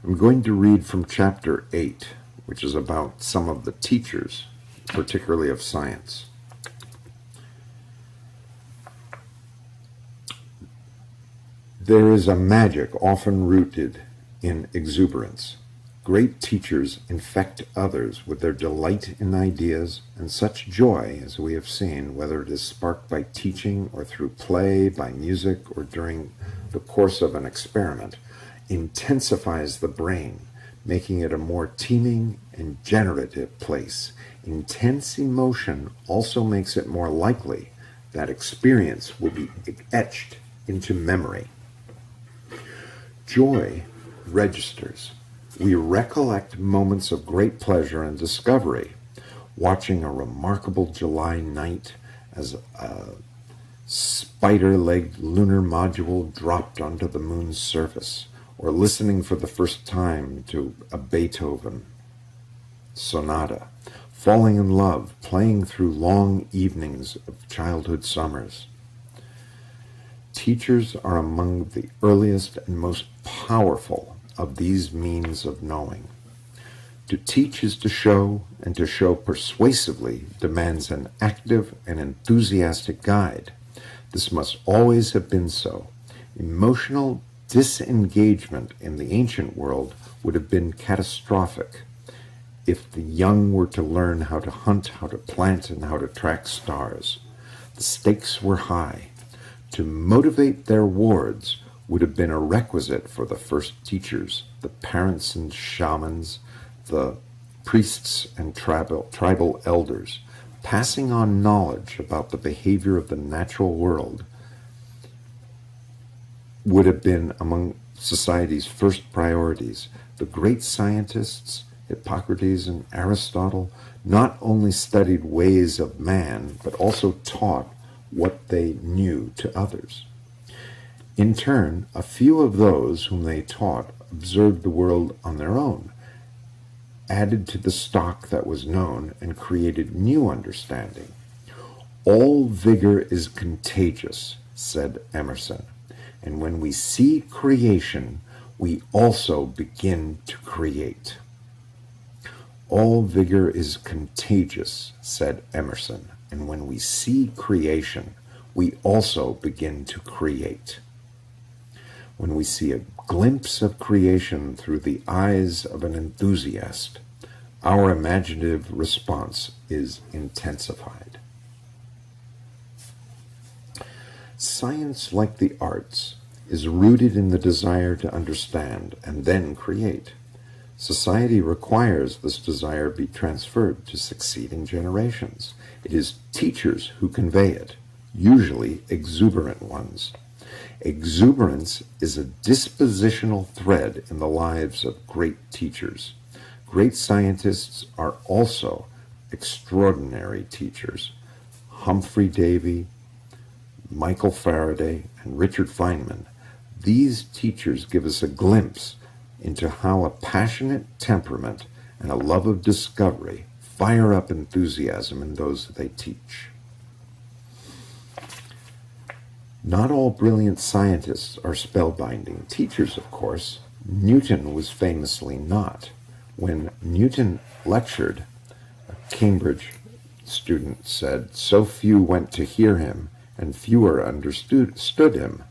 I'm going to read from chapter 8, which is about some of the teachers, particularly of science. There is a magic often rooted in exuberance. Great teachers infect others with their delight in ideas, and such joy, as we have seen, whether it is sparked by teaching or through play, by music, or during the course of an experiment, intensifies the brain, making it a more teeming and generative place. Intense emotion also makes it more likely that experience will be etched into memory. Joy registers. We recollect moments of great pleasure and discovery, watching a remarkable July night as a spider-legged lunar module dropped onto the moon's surface, or listening for the first time to a Beethoven sonata, falling in love, playing through long evenings of childhood summers. Teachers are among the earliest and most powerful of these means of knowing. To teach is to show, and to show persuasively demands an active and enthusiastic guide. This must always have been so. Emotional disengagement in the ancient world would have been catastrophic if the young were to learn how to hunt, how to plant, and how to track stars. The stakes were high. To motivate their wards would have been a requisite for the first teachers, the parents and shamans, the priests and tribal elders. Passing on knowledge about the behavior of the natural world would have been among society's first priorities. The great scientists, Hippocrates and Aristotle, not only studied ways of man, but also taught what they knew to others. In turn, a few of those whom they taught observed the world on their own, added to the stock that was known, and created new understanding. All vigor is contagious, said Emerson, and when we see creation, we also begin to create. All vigor is contagious, said Emerson, and when we see creation, we also begin to create. When we see a glimpse of creation through the eyes of an enthusiast, our imaginative response is intensified. Science, like the arts, is rooted in the desire to understand and then create. Society requires this desire be transferred to succeeding generations. It is teachers who convey it, usually exuberant ones. Exuberance is a dispositional thread in the lives of great teachers. Great scientists are also extraordinary teachers. Humphrey Davy, Michael Faraday, and Richard Feynman. These teachers give us a glimpse into how a passionate temperament and a love of discovery fire up enthusiasm in those that they teach. Not all brilliant scientists are spellbinding teachers, of course. Newton was famously not. When Newton lectured, a Cambridge student said, "So few went to hear him, and fewer understood him."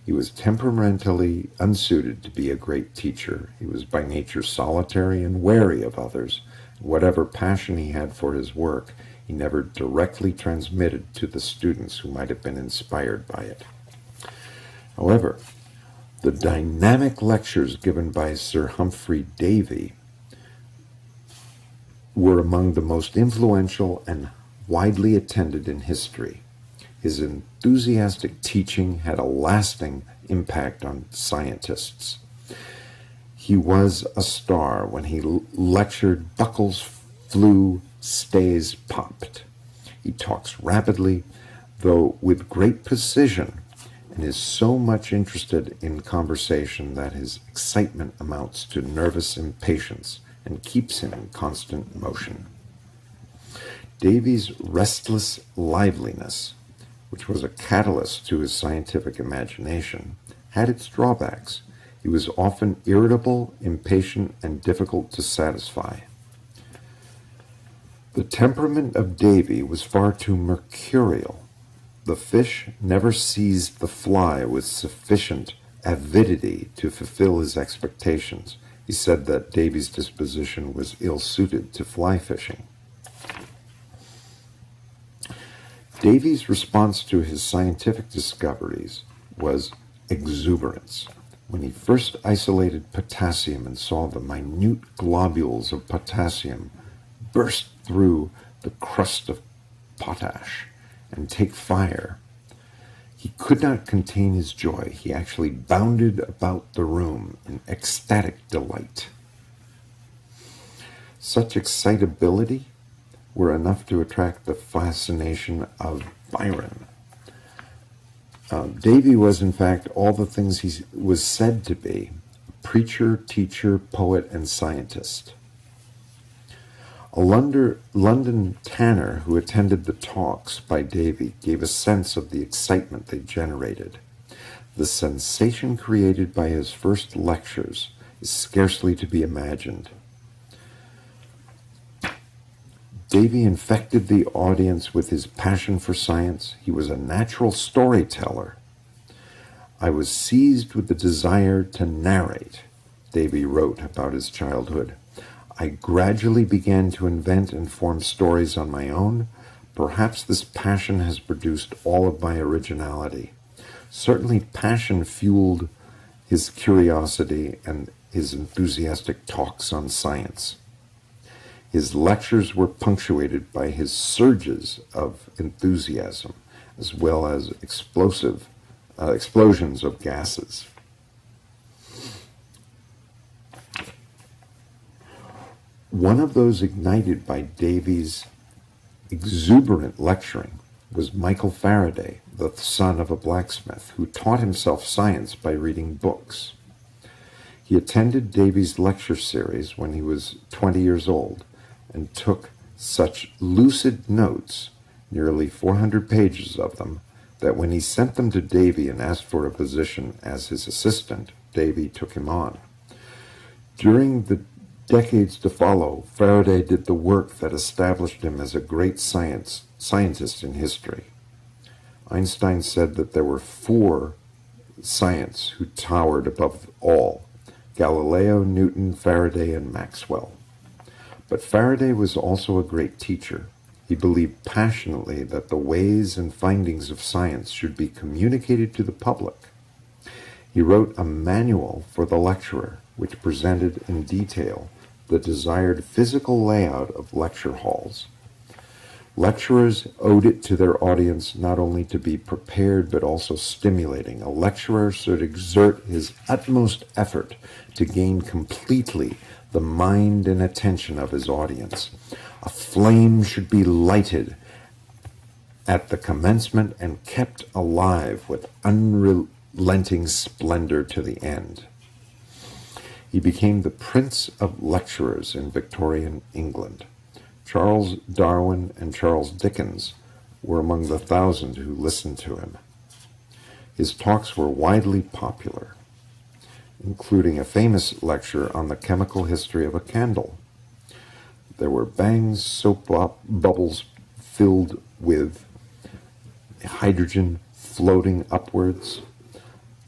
He was temperamentally unsuited to be a great teacher. He was by nature solitary and wary of others. Whatever passion he had for his work, he never directly transmitted to the students who might have been inspired by it. However, the dynamic lectures given by Sir Humphrey Davy were among the most influential and widely attended in history. His enthusiastic teaching had a lasting impact on scientists. He was a star. When he lectured, buckles flew, stays popped. He talks rapidly, though with great precision, and is so much interested in conversation that his excitement amounts to nervous impatience and keeps him in constant motion. Davy's restless liveliness, which was a catalyst to his scientific imagination, had its drawbacks. He was often irritable, impatient, and difficult to satisfy. The temperament of Davy was far too mercurial. The fish never seized the fly with sufficient avidity to fulfill his expectations. He said that Davy's disposition was ill-suited to fly fishing. Davy's response to his scientific discoveries was exuberance. When he first isolated potassium and saw the minute globules of potassium burst through the crust of potash and take fire, he could not contain his joy. He actually bounded about the room in ecstatic delight. Such excitability were enough to attract the fascination of Byron. Davy was, in fact, all the things he was said to be: a preacher, teacher, poet, and scientist. A London tanner who attended the talks by Davy gave a sense of the excitement they generated. The sensation created by his first lectures is scarcely to be imagined. Davy infected the audience with his passion for science. He was a natural storyteller. I was seized with the desire to narrate, Davy wrote about his childhood. I gradually began to invent and form stories on my own. Perhaps this passion has produced all of my originality. Certainly passion fueled his curiosity and his enthusiastic talks on science. His lectures were punctuated by his surges of enthusiasm, as well as explosions of gases. One of those ignited by Davy's exuberant lecturing was Michael Faraday, the son of a blacksmith, who taught himself science by reading books. He attended Davy's lecture series when he was 20 years old and took such lucid notes, nearly 400 pages of them, that when he sent them to Davy and asked for a position as his assistant, Davy took him on. During the decades to follow, Faraday did the work that established him as a great scientist in history. Einstein said that there were 4 scientists who towered above all: Galileo, Newton, Faraday, and Maxwell. But Faraday was also a great teacher. He believed passionately that the ways and findings of science should be communicated to the public. He wrote a manual for the lecturer, which presented in detail the desired physical layout of lecture halls. Lecturers owed it to their audience not only to be prepared but also stimulating. A lecturer should exert his utmost effort to gain completely the mind and attention of his audience. A flame should be lighted at the commencement and kept alive with unrelenting splendor to the end. He became the prince of lecturers in Victorian England. Charles Darwin and Charles Dickens were among the 1,000 who listened to him. His talks were widely popular, including a famous lecture on the chemical history of a candle. There were bangs, soap bubbles filled with hydrogen floating upwards.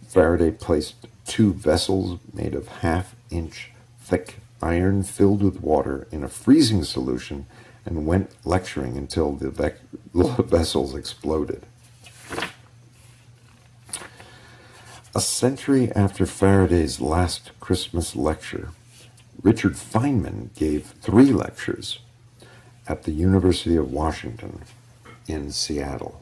Faraday placed 2 vessels made of half-inch thick iron filled with water in a freezing solution and went lecturing until the vessels exploded. A century after Faraday's last Christmas lecture, Richard Feynman gave 3 lectures at the University of Washington in Seattle.